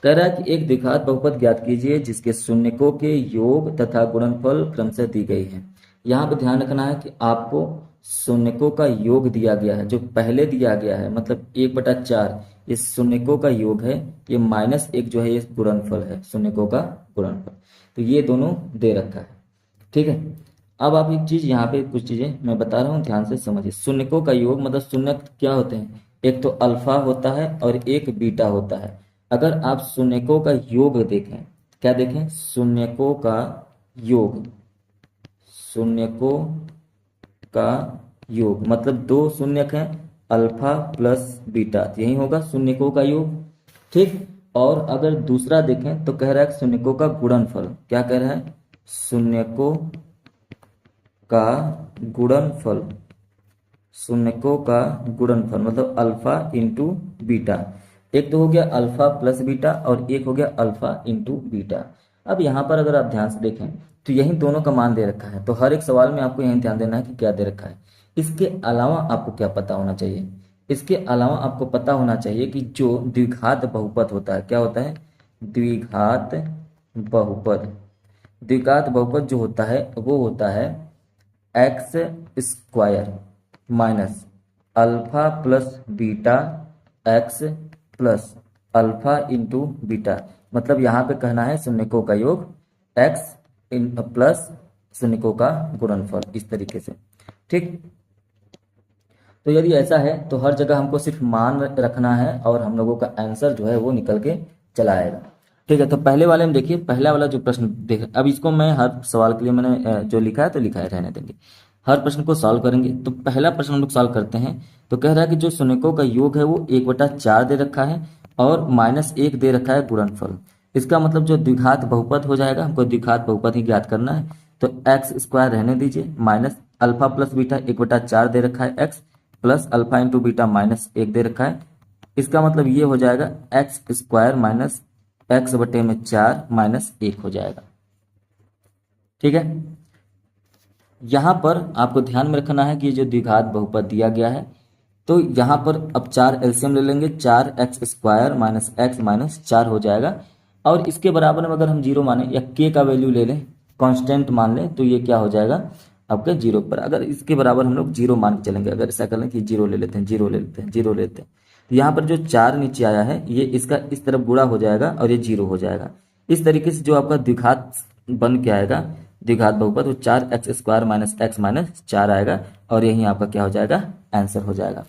कह रहा है कि एक द्विघात बहुपद ज्ञात कीजिए जिसके शून्यकों के योग तथा गुणनफल क्रमशः दी गई है। यहाँ पे ध्यान रखना है कि आपको शून्यकों का योग दिया गया है, जो पहले दिया गया है मतलब 1/4 ये शून्यकों का योग है, ये -1 जो है ये गुणनफल है, शून्यकों का गुणनफल। तो ये दोनों दे रखा है, ठीक है। अब आप एक चीज यहाँ पे कुछ चीजें मैं बता रहा हूँ, ध्यान से समझिए। शून्यकों का योग मतलब शून्यक क्या होते हैं, एक तो अल्फा होता है और एक बीटा होता है। अगर आप शून्यकों का योग देखें, क्या देखें, शून्यकों का योग, शून्यकों का योग मतलब दो शून्यक हैं, अल्फा प्लस बीटा, यही होगा शून्यकों का योग, ठीक। और अगर दूसरा देखें तो कह रहा है शून्यकों का गुणनफल, क्या कह रहा है, शून्यकों का गुणनफल, शून्यकों का गुणनफल मतलब अल्फा इंटू बीटा। एक तो हो गया अल्फा प्लस बीटा और एक हो गया अल्फा इंटू बीटा। अब यहाँ पर अगर आप ध्यान से देखें तो यही दोनों का मान दे रखा है, तो हर एक सवाल में आपको यही ध्यान देना है कि क्या दे रखा है। इसके अलावा आपको क्या पता होना चाहिए, इसके अलावा आपको पता होना चाहिए कि जो द्विघात बहुपद होता है, क्या होता है, द्विघात बहुपद, द्विघात बहुपद जो होता है वो होता है x square minus alpha plus beta x plus alpha into beta. मतलब यहाँ पे कहना है शून्यकों का योग एक्स इन प्लस शून्यकों का गुणनफल, इस तरीके से, ठीक। तो यदि ऐसा है तो हर जगह हमको सिर्फ मान रखना है और हम लोगों का आंसर जो है वो निकल के चला आएगा, ठीक है। तो पहले वाले में देखिए, पहला वाला जो प्रश्न देख, अब इसको मैं हर सवाल के लिए मैंने जो लिखा है तो लिखा है, रहने देंगे, हर प्रश्न को सॉल्व करेंगे। तो पहला प्रश्न हम लोग सॉल्व करते हैं। तो कह रहा है कि जो शून्यकों का योग है वो 1/4 दे रखा है और -1 दे रखा है गुणनफल। इसका मतलब जो द्विघात बहुपद हो जाएगा, हमको द्विघात बहुपद ही ज्ञात करना है। तो एक्स स्क्वायर रहने दीजिए, माइनस अल्फा प्लस बीटा 1/4 दे रखा है x, plus alpha into beta -1 दे रखा है। इसका मतलब ये हो जाएगा एक्स स्क्वायर माइनस एक्स बटे में 4 -1 हो जाएगा, ठीक है। यहां पर आपको ध्यान में रखना है कि जो द्विघात बहुपद दिया गया है, तो यहां पर अब 4 एलसीएम ले लेंगे, 4x square minus x minus 4 हो जाएगा। और इसके बराबर में अगर हम जीरो माने या k का वैल्यू ले लें, कांस्टेंट मान लें, तो ये क्या हो जाएगा आपके जीरो पर। अगर इसके बराबर हम लोग जीरो मान के चलेंगे, अगर ऐसा कर लें कि जीरो ले लेते हैं, जीरो ले लेते हैं, जीरो ले लेते हैं, तो यहाँ पर जो 4 नीचे आया है ये इसका इस तरफ गुणा हो जाएगा और ये जीरो हो जाएगा। इस तरीके से जो आपका द्विघात बन के आएगा, द्विघात बहुपद, वो 4x square minus x minus 4 आएगा और यही आपका क्या हो जाएगा, आंसर हो जाएगा।